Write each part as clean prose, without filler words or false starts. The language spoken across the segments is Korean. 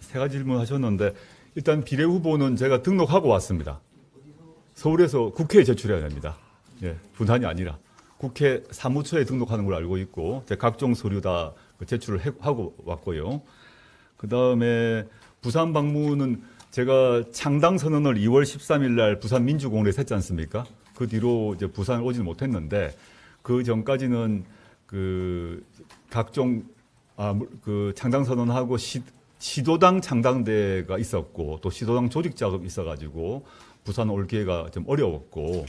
세 가지 질문하셨는데 일단 비례 후보는 제가 등록하고 왔습니다. 서울에서 국회에 제출해야 됩니다. 예, 분산이 아니라 국회 사무처에 등록하는 걸 알고 있고 각종 서류 다 제출을 하고 왔고요. 그 다음에 부산 방문은 제가 창당 선언을 2월 13일 날 부산 민주공원에서 했지 않습니까? 그 뒤로 이제 부산을 오지는 못했는데 그 전까지는 그 각종 그 창당 선언하고 시도당 창당대가 있었고 또 시도당 조직 작업이 있어가지고 부산 올 기회가 좀 어려웠고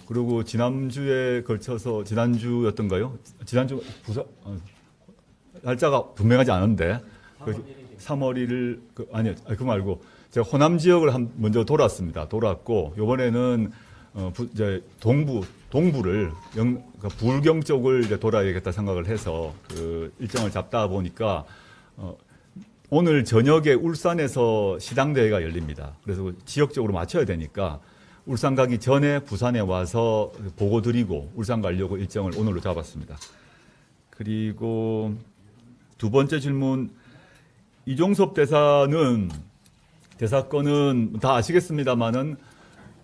그리고 지난주에 걸쳐서 지난주였던가요? 지난주 부산 날짜가 분명하지 않은데 3월 1일 아니요 그 말고 제가 호남 지역을 먼저 돌았습니다. 돌았고 이번에는 이제 동부를 그러니까 부울경 쪽을 이제 돌아야겠다 생각을 해서 그 일정을 잡다 보니까 오늘 저녁에 울산에서 시당대회가 열립니다. 그래서 지역적으로 맞춰야 되니까 울산 가기 전에 부산에 와서 보고 드리고 울산 가려고 일정을 오늘로 잡았습니다. 그리고 두 번째 질문, 이종섭 대사건은 다 아시겠습니다만은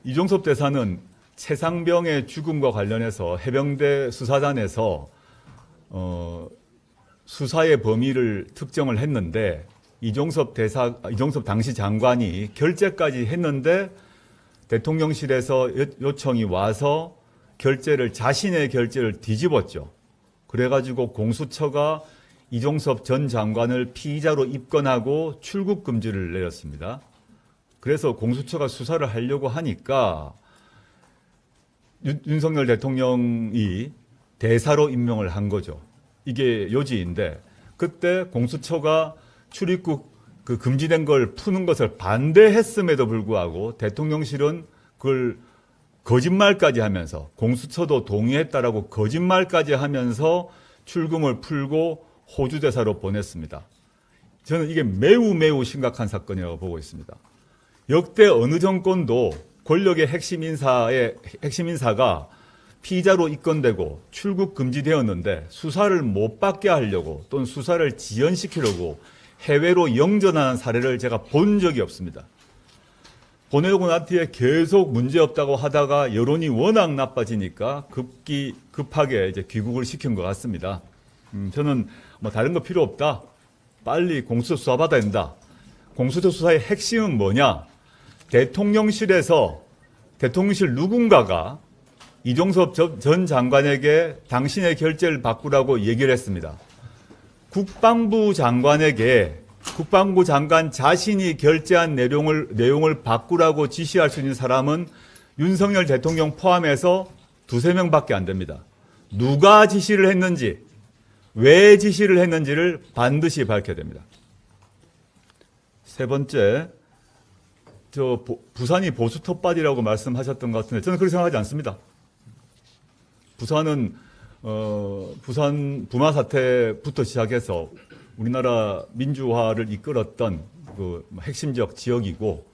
이종섭 대사는 최상병의 죽음과 관련해서 해병대 수사단에서 수사의 범위를 특정을 했는데 이종섭 당시 장관이 결재까지 했는데 대통령실에서 요청이 와서 자신의 결재를 뒤집었죠. 그래가지고 공수처가 이종섭 전 장관을 피의자로 입건하고 출국 금지를 내렸습니다. 그래서 공수처가 수사를 하려고 하니까 윤석열 대통령이 대사로 임명을 한 거죠. 이게 요지인데 그때 공수처가 출입국 그 금지된 걸 푸는 것을 반대했음에도 불구하고 대통령실은 그걸 거짓말까지 하면서 공수처도 동의했다라고 거짓말까지 하면서 출금을 풀고 호주 대사로 보냈습니다. 저는 이게 매우 심각한 사건이라고 보고 있습니다. 역대 어느 정권도 권력의 핵심 인사가 피의자로 입건되고 출국 금지되었는데 수사를 못 받게 하려고 또는 수사를 지연시키려고 해외로 영전하는 사례를 제가 본 적이 없습니다. 보내고 난 뒤에 계속 문제없다고 하다가 여론이 워낙 나빠지니까 급하게 이제 귀국을 시킨 것 같습니다. 저는 뭐 다른 거 필요 없다. 빨리 공수처 수사 받아야 된다. 공수처 수사의 핵심은 뭐냐? 대통령실 누군가가 이종섭 전 장관에게 당신의 결재를 바꾸라고 얘기를 했습니다. 국방부 장관 자신이 결재한 내용을 바꾸라고 지시할 수 있는 사람은 윤석열 대통령 포함해서 2~3명밖에 안 됩니다. 누가 지시를 했는지, 왜 지시를 했는지를 반드시 밝혀야 됩니다. 세 번째, 부산이 보수 텃밭이라고 말씀하셨던 것 같은데 저는 그렇게 생각하지 않습니다. 부산은 부산 부마 사태부터 시작해서 우리나라 민주화를 이끌었던 그 핵심적 지역이고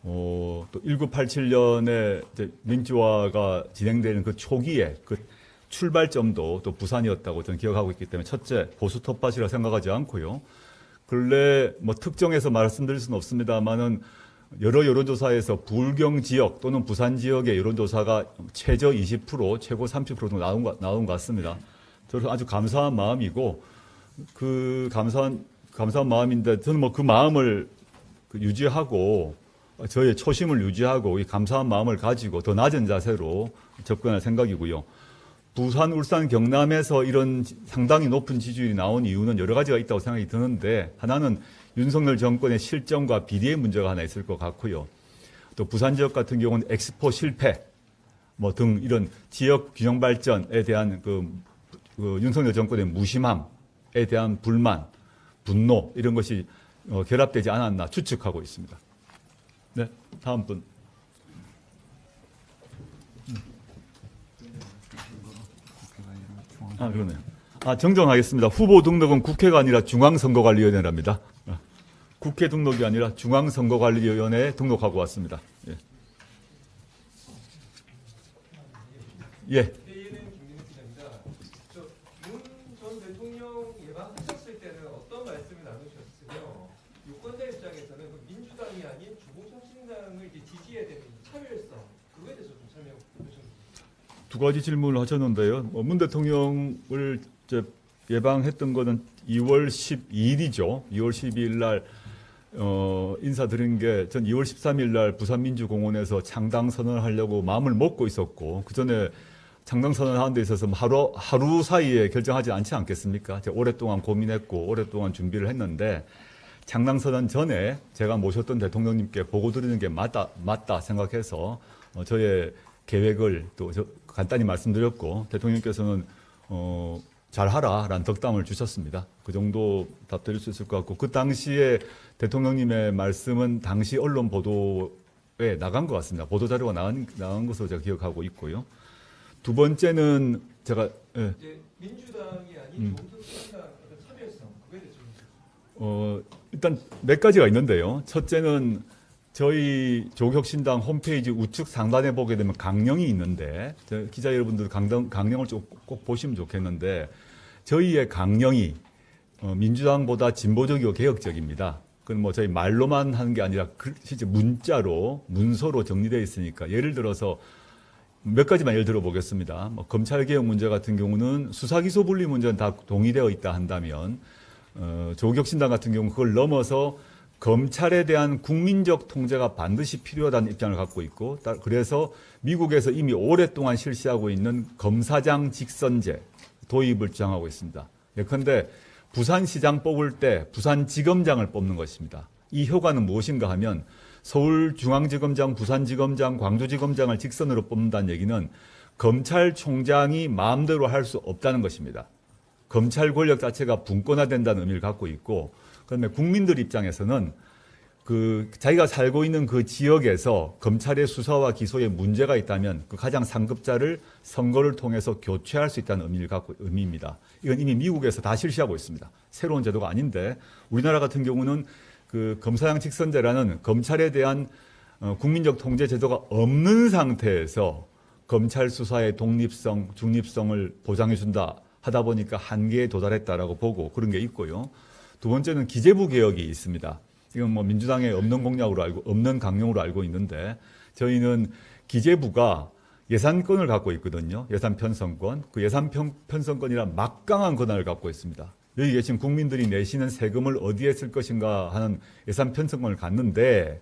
또 1987년에 민주화가 진행되는 그 초기에 그 출발점도 또 부산이었다고 저는 기억하고 있기 때문에 첫째 보수 텃밭이라 생각하지 않고요. 근래 뭐 특정해서 말씀드릴 수는 없습니다만은 여러 여론조사에서 부울경 지역 또는 부산 지역의 여론조사가 최저 20%, 최고 30% 정도 나온 것 같습니다. 저는 아주 감사한 마음이고 그 감사한 마음인데 저는 뭐 그 마음을 유지하고 저의 초심을 유지하고 이 감사한 마음을 가지고 더 낮은 자세로 접근할 생각이고요. 부산, 울산, 경남에서 이런 상당히 높은 지지율이 나온 이유는 여러 가지가 있다고 생각이 드는데 하나는 윤석열 정권의 실정과 비리의 문제가 하나 있을 것 같고요. 또 부산 지역 같은 경우는 엑스포 실패 뭐 등 이런 지역 균형 발전에 대한 그 윤석열 정권의 무심함에 대한 불만, 분노 이런 것이 결합되지 않았나 추측하고 있습니다. 네, 다음 분. 그러네요. 정정하겠습니다. 후보 등록은 국회가 아니라 중앙선거관리위원회랍니다. 국회 등록이 아니라 중앙선거관리위원회에 등록하고 왔습니다. 예. 예. 얘는 김민우 기자입니다. 윤 전 대통령 예방하셨을 때는 어떤 말씀을 나누셨으며 유권자 입장에서는 그 민주당이 아닌 주공혁신당을 이렇게 지지해야 되는 차별성 그거에 대해서 좀 설명 해주시면. 두 가지 질문을 하셨는데요. 문 대통령을 이제 예방했던 거는 2월 12일이죠. 2월 12일 날 인사드린 게 전 2월 13일 날 부산민주공원에서 창당 선언을 하려고 마음을 먹고 있었고 그 전에 창당 선언하는 데 있어서 하루 사이에 결정하지 않지 않겠습니까? 제가 오랫동안 고민했고 오랫동안 준비를 했는데 창당 선언 전에 제가 모셨던 대통령님께 보고 드리는 게 맞다 생각해서 저의 계획을 또 간단히 말씀드렸고 대통령께서는 잘하라라는 덕담을 주셨습니다. 그 정도 답드릴 수 있을 것 같고 그 당시에 대통령님의 말씀은 당시 언론 보도에 나간 것 같습니다. 보도 자료가 나간 것으로 제가 기억하고 있고요. 두 번째는 제가 이제 민주당이 아닌 주공혁신당 어떤 차별성 그거에 대해서 일단 몇 가지가 있는데요. 첫째는 저희 조국혁신당 홈페이지 우측 상단에 보게 되면 강령이 있는데 기자 여러분들 강령을 꼭 보시면 좋겠는데 저희의 강령이 민주당보다 진보적이고 개혁적입니다. 그건 뭐 저희 말로만 하는 게 아니라 실제 문서로 정리되어 있으니까 예를 들어서 몇 가지만 예를 들어 보겠습니다. 검찰개혁 문제 같은 경우는 수사기소 분리 문제는 다 동의되어 있다 한다면 조국혁신당 같은 경우는 그걸 넘어서 검찰에 대한 국민적 통제가 반드시 필요하다는 입장을 갖고 있고 그래서 미국에서 이미 오랫동안 실시하고 있는 검사장 직선제 도입을 주장하고 있습니다. 예컨대 부산시장 뽑을 때 부산지검장을 뽑는 것입니다. 이 효과는 무엇인가 하면 서울중앙지검장, 부산지검장, 광주지검장을 직선으로 뽑는다는 얘기는 검찰총장이 마음대로 할 수 없다는 것입니다. 검찰 권력 자체가 분권화된다는 의미를 갖고 있고 그다음에 국민들 입장에서는 자기가 살고 있는 그 지역에서 검찰의 수사와 기소에 문제가 있다면 그 가장 상급자를 선거를 통해서 교체할 수 있다는 의미입니다. 이건 이미 미국에서 다 실시하고 있습니다. 새로운 제도가 아닌데 우리나라 같은 경우는 그 검사장 직선제라는 검찰에 대한 국민적 통제 제도가 없는 상태에서 검찰 수사의 독립성, 중립성을 보장해준다 하다 보니까 한계에 도달했다라고 보고 그런 게 있고요. 두 번째는 기재부 개혁이 있습니다. 이건 뭐 민주당의 없는 강령으로 알고 있는데 저희는 기재부가 예산권을 갖고 있거든요. 예산 편성권. 그 예산 편성권이란 막강한 권한을 갖고 있습니다. 여기 계신 국민들이 내시는 세금을 어디에 쓸 것인가 하는 예산 편성권을 갖는데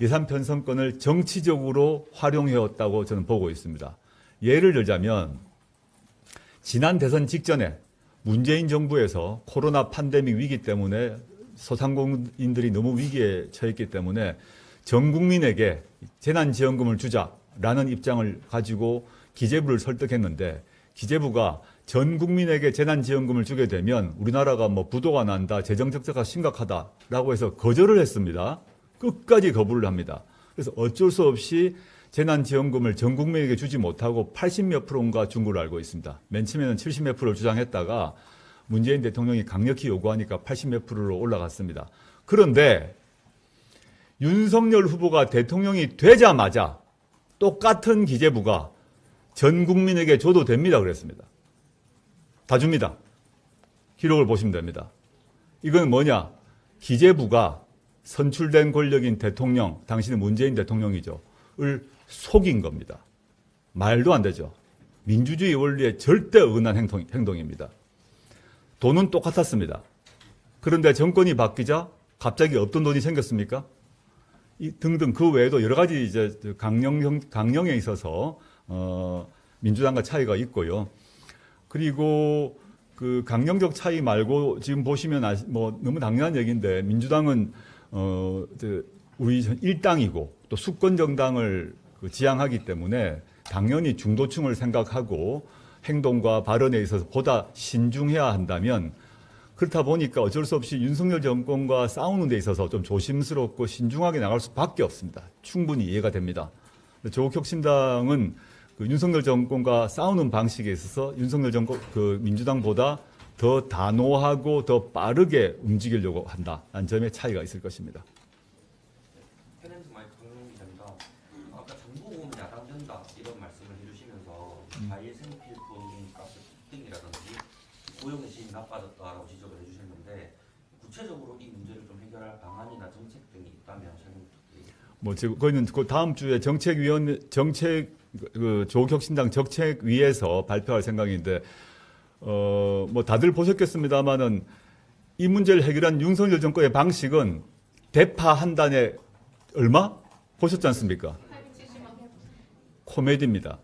예산 편성권을 정치적으로 활용해왔다고 저는 보고 있습니다. 예를 들자면 지난 대선 직전에 문재인 정부에서 코로나 팬데믹 위기 때문에 소상공인들이 너무 위기에 처했기 때문에 전 국민에게 재난지원금을 주자라는 입장을 가지고 기재부를 설득했는데 기재부가 전 국민에게 재난지원금을 주게 되면 우리나라가 뭐 부도가 난다, 재정적자가 심각하다라고 해서 거절을 했습니다. 끝까지 거부를 합니다. 그래서 어쩔 수 없이 재난지원금을 전 국민에게 주지 못하고 80몇 프로인가 준 걸로 알고 있습니다. 맨 처음에는 70몇 프로를 주장했다가 문재인 대통령이 강력히 요구하니까 80몇 프로로 올라갔습니다. 그런데 윤석열 후보가 대통령이 되자마자 똑같은 기재부가 전 국민에게 줘도 됩니다 그랬습니다. 다 줍니다. 기록을 보시면 됩니다. 이건 뭐냐? 기재부가 선출된 권력인 대통령, 당신은 문재인 대통령이죠. 을 속인 겁니다. 말도 안 되죠. 민주주의 원리에 절대 어긋난 행동입니다. 돈은 똑같았습니다. 그런데 정권이 바뀌자 갑자기 없던 돈이 생겼습니까? 등등 그 외에도 여러 가지 이제 강령에 있어서 민주당과 차이가 있고요. 그리고 그 강령적 차이 말고 지금 보시면 뭐 너무 당연한 얘기인데 민주당은 우리 일당이고 또 수권 정당을 지향하기 때문에 당연히 중도층을 생각하고 행동과 발언에 있어서 보다 신중해야 한다면 그렇다 보니까 어쩔 수 없이 윤석열 정권과 싸우는 데 있어서 좀 조심스럽고 신중하게 나갈 수밖에 없습니다. 충분히 이해가 됩니다. 조국혁신당은 그 윤석열 정권과 싸우는 방식에 있어서 윤석열 정권 민주당보다 더 단호하고 더 빠르게 움직이려고 한다는 점에 차이가 있을 것입니다. 현행성 마이크 동영 기자입니다. 아까 정부 오면 야당 된다 이런 말씀을 해주시면서 가해생필품 가스 등이라든지 고용의 질이 나빠졌다라고 지적을 해주셨는데 구체적으로 이 문제를 좀 해결할 방안이나 정책 등이 있다면 설명 부탁드립니다. 뭐 지금 거기는 그 다음 주에 조국혁신당 정책위에서 발표할 생각인데 뭐 다들 보셨겠습니다만은 이 문제를 해결한 윤석열 정권의 방식은 대파 한 단에 얼마 보셨지 않습니까? 코미디입니다.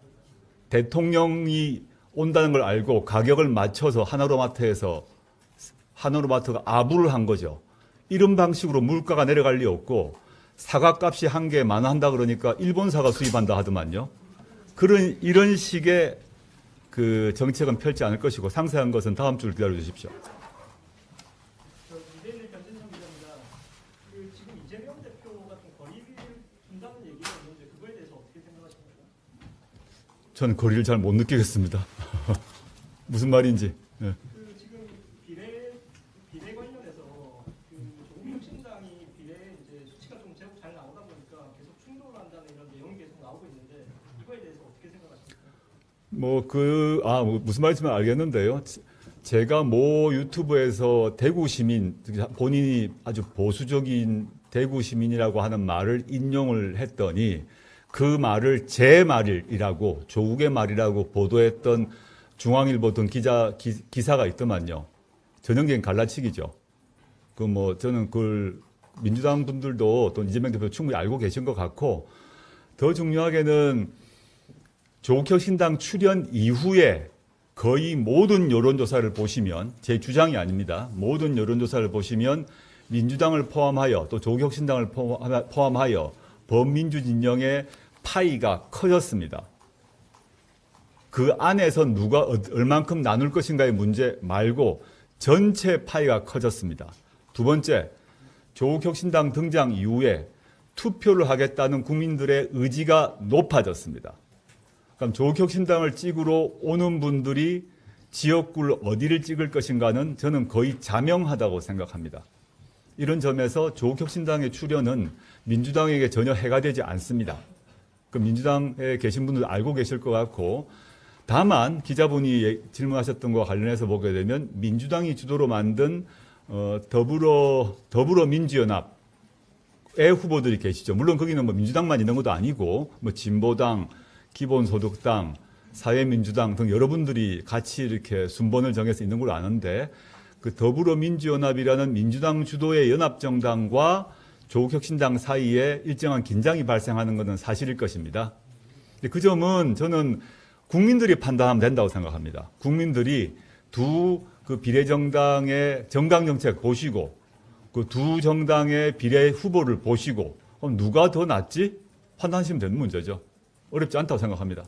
대통령이 온다는 걸 알고 가격을 맞춰서 하나로마트가 아부를 한 거죠. 이런 방식으로 물가가 내려갈 리 없고 사과값이 한 개에 10,000원 한다 그러니까 일본 사과 수입한다 하더만요. 이런 식의 그 정책은 펼지 않을 것이고 상세한 것은 다음 주를 기다려 주십시오. 이대일 변진성 기자입니다. 지금 이재명 대표가 좀 거리를 둔다는 얘기가 있는데 그거에 대해서 어떻게 생각하십니까? 저는 거리를 잘 못 느끼겠습니다. 무슨 말인지. 예. 지금 비례 관련해서 조국혁신당이 비례 이제 수치가 좀 제법 잘 나오다 보니까 계속 충돌한다는 이런 내용이 계속 나오고 있는데 이거에 대해서 어떻게 생각하십니까? 무슨 말인지 알겠는데요. 제가 모 유튜브에서 대구 시민, 본인이 아주 보수적인 대구 시민이라고 하는 말을 인용을 했더니 그 말을 제 말이라고, 조국의 말이라고 보도했던 중앙일보 등 기사가 있더만요. 전형적인 갈라치기죠. 저는 그걸 민주당 분들도 또 이재명 대표 충분히 알고 계신 것 같고, 더 중요하게는 조국혁신당 출연 이후에 거의 모든 여론조사를 보시면, 제 주장이 아닙니다. 모든 여론조사를 보시면 민주당을 포함하여 또 조국혁신당을 포함하여 범민주 진영의 파이가 커졌습니다. 그 안에서 누가 얼만큼 나눌 것인가의 문제 말고 전체 파이가 커졌습니다. 두 번째, 조국혁신당 등장 이후에 투표를 하겠다는 국민들의 의지가 높아졌습니다. 그럼 조국혁신당을 찍으러 오는 분들이 지역구를 어디를 찍을 것인가는 저는 거의 자명하다고 생각합니다. 이런 점에서 조국혁신당의 출연은 민주당에게 전혀 해가 되지 않습니다. 그 민주당에 계신 분들 알고 계실 것 같고, 다만 기자분이 질문하셨던 것과 관련해서 보게 되면 민주당이 주도로 만든 더불어민주연합의 후보들이 계시죠. 물론 거기는 뭐 민주당만 있는 것도 아니고 뭐 진보당, 기본소득당, 사회민주당 등 여러분들이 같이 이렇게 순번을 정해서 있는 걸로 아는데, 그 더불어민주연합이라는 민주당 주도의 연합정당과 조국혁신당 사이에 일정한 긴장이 발생하는 것은 사실일 것입니다. 그 점은 저는 국민들이 판단하면 된다고 생각합니다. 국민들이 그 비례정당의 정당정책 보시고 그 두 정당의 비례 후보를 보시고 누가 더 낫지? 판단하시면 되는 문제죠. 어렵지 않다고 생각합니다.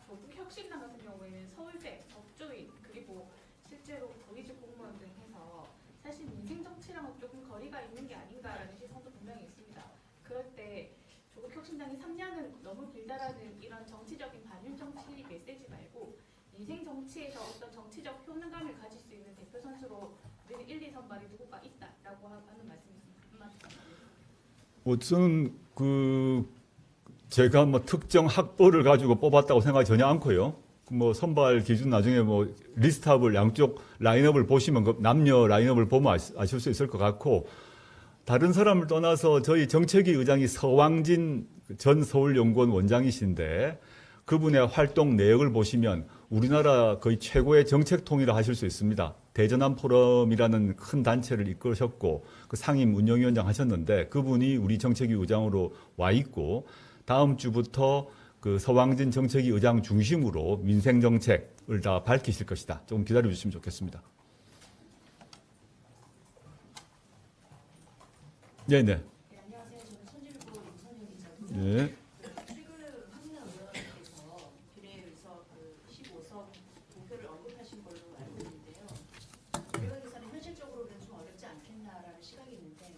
조국혁신당 같은 경우에는 서울대, 법조인, 그리고 실제로 고위직 공무원 등 해서 사실 민생 정치랑은 조금 거리가 있는 게 아닌가라는 시선도 분명히 있습니다. 그럴 때 조국혁신당이 3년은 너무 길다라는 이런 정치적인 반윤 정치 메시지 말고 민생 정치에서 어떤 정치적 효능감을 가질 수 있는 대표 선수로 늘 1, 2선발이 누구가 있다라고 하는 말씀이십니다. 저는 제가 뭐 특정 학벌을 가지고 뽑았다고 생각하지 전혀 않고요. 뭐 선발 기준 나중에 뭐 리스트업을 양쪽 라인업을 보시면 남녀 라인업을 보면 아실 수 있을 것 같고, 다른 사람을 떠나서 저희 정책위 의장이 서왕진 전 서울연구원 원장이신데 그분의 활동 내역을 보시면 우리나라 거의 최고의 정책통이라 하실 수 있습니다. 대전환 포럼이라는 큰 단체를 이끄셨고 그 상임 운영위원장 하셨는데 그분이 우리 정책위 의장으로 와 있고, 다음 주부터 그 서왕진 정책위 의장 중심으로 민생 정책을 다 밝히실 것이다. 조금 기다려 주시면 좋겠습니다. 네네. 네, 안녕하세요. 저는 손질부 임선영 기자고요. 네. 최근 황운하 의원께서 비례에서 15석 동표를 언급하신 걸로 알고 있는데요. 의원께서는 현실적으로는 좀 어렵지 않겠나라는 시각이 있는데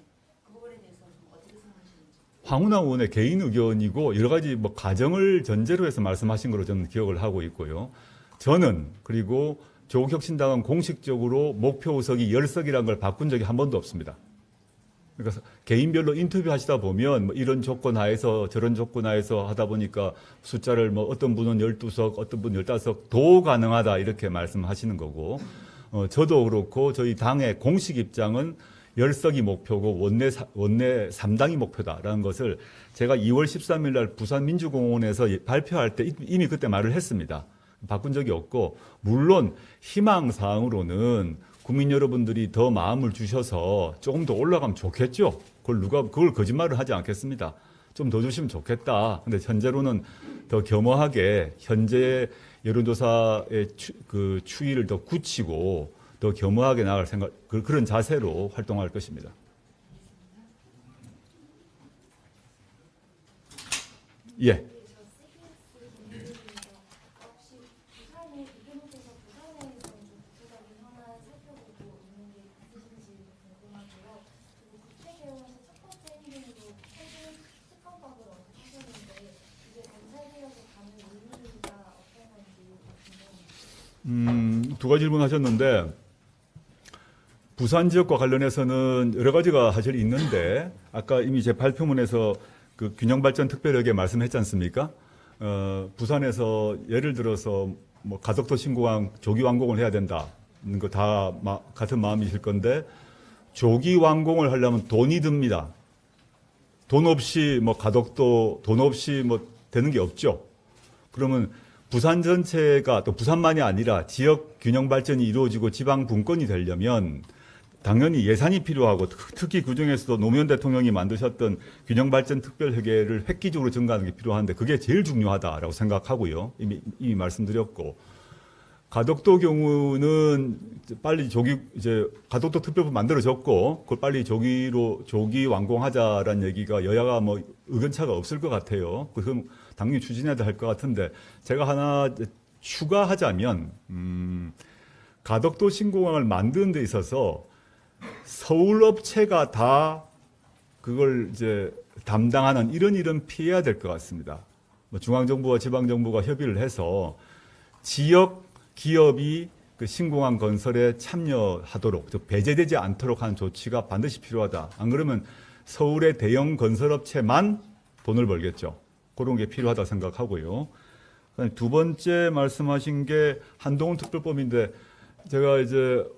그 부분에 대해서 좀 어떻게 생각하시는지. 황운하 의원의 개인 의견이고 여러 가지 뭐 가정을 전제로 해서 말씀하신 걸로 저는 기억을 하고 있고요. 저는 그리고 조국혁신당은 공식적으로 목표 의석이 10석이라는 걸 바꾼 적이 한 번도 없습니다. 그러니까 개인별로 인터뷰 하시다 보면 뭐 이런 조건 하에서 저런 조건 하에서 하다 보니까 숫자를 뭐 어떤 분은 12석, 어떤 분은 15석 도 가능하다 이렇게 말씀하시는 거고, 저도 그렇고 저희 당의 공식 입장은 10석이 목표고 원내 3당이 목표다라는 것을 제가 2월 13일 날 부산 민주공원에서 발표할 때 이미 그때 말을 했습니다. 바꾼 적이 없고, 물론 희망사항으로는 국민 여러분들이 더 마음을 주셔서 조금 더 올라가면 좋겠죠. 그걸 거짓말을 하지 않겠습니다. 좀 더 주시면 좋겠다. 근데 현재로는 더 겸허하게 현재 여론조사의 추이를 더 굳히고 더 겸허하게 나갈 생각, 그런 자세로 활동할 것입니다. 예. 두 가지 질문하셨는데, 부산 지역과 관련해서는 여러 가지가 사실 있는데, 아까 이미 제 발표문에서 그 균형발전 특별회계 말씀했지 않습니까? 부산에서 예를 들어서 뭐 가덕도 신공항 조기 완공을 해야 된다는 거 다 같은 마음이실 건데, 조기 완공을 하려면 돈이 듭니다. 돈 없이 뭐 가덕도 돈 없이 뭐 되는 게 없죠. 그러면 부산 전체가, 또 부산만이 아니라 지역 균형 발전이 이루어지고 지방 분권이 되려면 당연히 예산이 필요하고, 특히 그중에서도 노무현 대통령이 만드셨던 균형 발전 특별회계를 획기적으로 증가하는 게 필요한데, 그게 제일 중요하다라고 생각하고요. 이미 말씀드렸고, 가덕도 경우는 빨리 가덕도 특별법 만들어졌고, 그걸 빨리 조기 완공하자라는 얘기가 여야가 뭐 의견차가 없을 것 같아요. 그럼 당연히 추진해야 할 것 같은데, 제가 하나 추가하자면, 가덕도 신공항을 만드는 데 있어서 서울 업체가 다 그걸 담당하는 이런 피해야 될 것 같습니다. 뭐 중앙정부와 지방정부가 협의를 해서 지역 기업이 그 신공항 건설에 참여하도록, 즉 배제되지 않도록 하는 조치가 반드시 필요하다. 안 그러면 서울의 대형 건설업체만 돈을 벌겠죠. 그런 게 필요하다 생각하고요. 두 번째 말씀하신 게 한동훈 특별법인데, 제가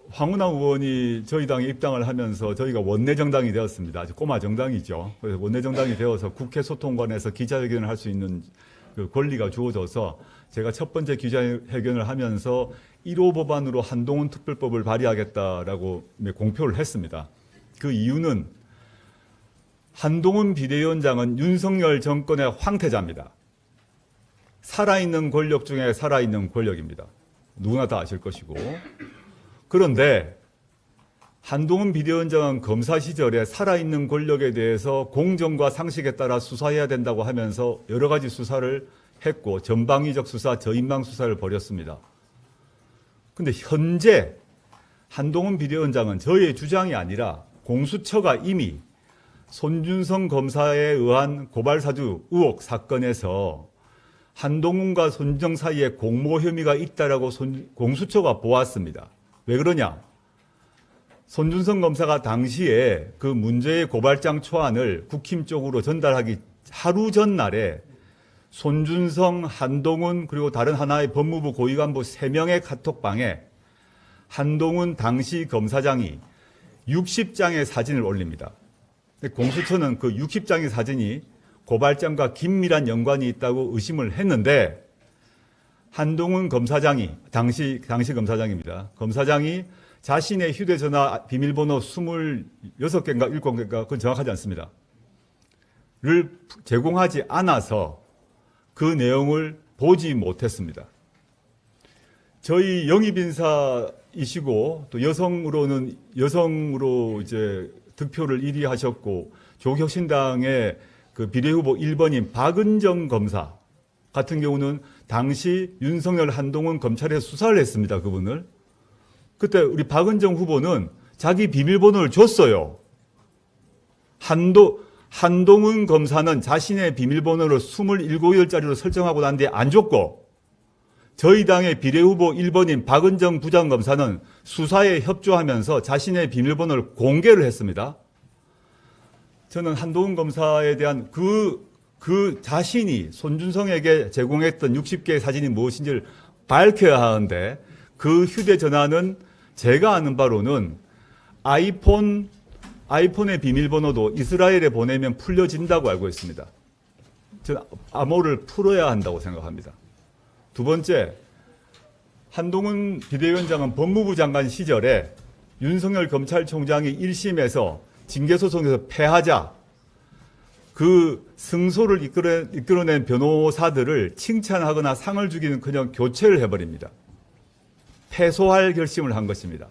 황운하 의원이 저희 당에 입당을 하면서 저희가 원내정당이 되었습니다. 아주 꼬마 정당이죠. 그래서 원내정당이 되어서 국회 소통관에서 기자회견을 할 수 있는 그 권리가 주어져서 제가 첫 번째 기자회견을 하면서 1호 법안으로 한동훈 특별법을 발의하겠다라고 공표를 했습니다. 그 이유는 한동훈 비대위원장은 윤석열 정권의 황태자입니다. 살아있는 권력 중에 살아있는 권력입니다. 누구나 다 아실 것이고. 그런데 한동훈 비대위원장은 검사 시절에 살아있는 권력에 대해서 공정과 상식에 따라 수사해야 된다고 하면서 여러 가지 수사를 했고, 전방위적 수사, 저인망 수사를 벌였습니다. 그런데 현재 한동훈 비대위원장은 저의 주장이 아니라 공수처가 이미 손준성 검사에 의한 고발사주 의혹 사건에서 한동훈과 손준성 사이에 공모 혐의가 있다라고 공수처가 보았습니다. 왜 그러냐? 손준성 검사가 당시에 그 문제의 고발장 초안을 국힘 쪽으로 전달하기 하루 전날에 손준성, 한동훈 그리고 다른 하나의 법무부 고위간부 3명의 카톡방에 한동훈 당시 검사장이 60장의 사진을 올립니다. 공수처는 그 60장의 사진이 고발장과 긴밀한 연관이 있다고 의심을 했는데, 한동훈 검사장이, 당시 검사장입니다. 검사장이 자신의 휴대전화 비밀번호 26개인가 7개인가, 그건 정확하지 않습니다. 를 제공하지 않아서 그 내용을 보지 못했습니다. 저희 영입인사이시고 또 여성으로 득표를 1위 하셨고, 조국혁신당의 그 비례후보 1번인 박은정 검사 같은 경우는 당시 윤석열 한동훈 검찰에서 수사를 했습니다. 그분을. 그때 우리 박은정 후보는 자기 비밀번호를 줬어요. 한동훈 검사는 자신의 비밀번호를 27개월짜리로 설정하고 난 뒤에 안 줬고, 저희 당의 비례후보 1번인 박은정 부장검사는 수사에 협조하면서 자신의 비밀번호를 공개를 했습니다. 저는 한동훈 검사에 대한 그 자신이 손준성에게 제공했던 60개의 사진이 무엇인지를 밝혀야 하는데, 그 휴대전화는 제가 아는 바로는 아이폰의 비밀번호도 이스라엘에 보내면 풀려진다고 알고 있습니다. 저는 암호를 풀어야 한다고 생각합니다. 두 번째, 한동훈 비대위원장은 법무부 장관 시절에 윤석열 검찰총장이 1심에서 징계소송에서 패하자 그 승소를 이끌어낸 변호사들을 칭찬하거나 상을 주기는커녕 교체를 해버립니다. 패소할 결심을 한 것입니다.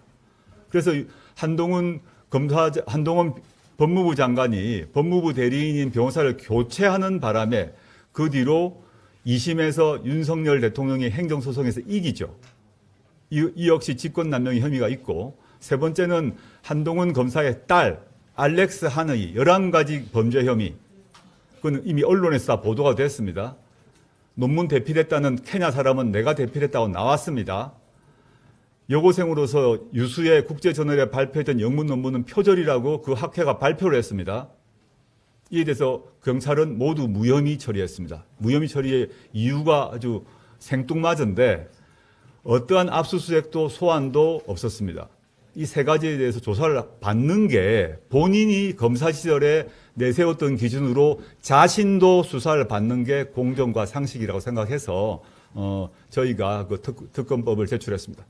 그래서 한동훈 법무부 장관이 법무부 대리인인 변호사를 교체하는 바람에 그 뒤로 2심에서 윤석열 대통령이 행정소송에서 이기죠. 이 역시 직권남용의 혐의가 있고, 세 번째는 한동훈 검사의 딸 알렉스 한의 11가지 범죄 혐의, 그건 이미 언론에서 다 보도가 됐습니다. 논문 대필했다는 케냐 사람은 내가 대필했다고 나왔습니다. 여고생으로서 유수의 국제저널에 발표했던 영문 논문은 표절이라고 그 학회가 발표를 했습니다. 이에 대해서 경찰은 모두 무혐의 처리했습니다. 무혐의 처리의 이유가 아주 생뚱맞은데 어떠한 압수수색도 소환도 없었습니다. 이 세 가지에 대해서 조사를 받는 게 본인이 검사 시절에 내세웠던 기준으로 자신도 수사를 받는 게 공정과 상식이라고 생각해서 저희가 그 특검법을 제출했습니다.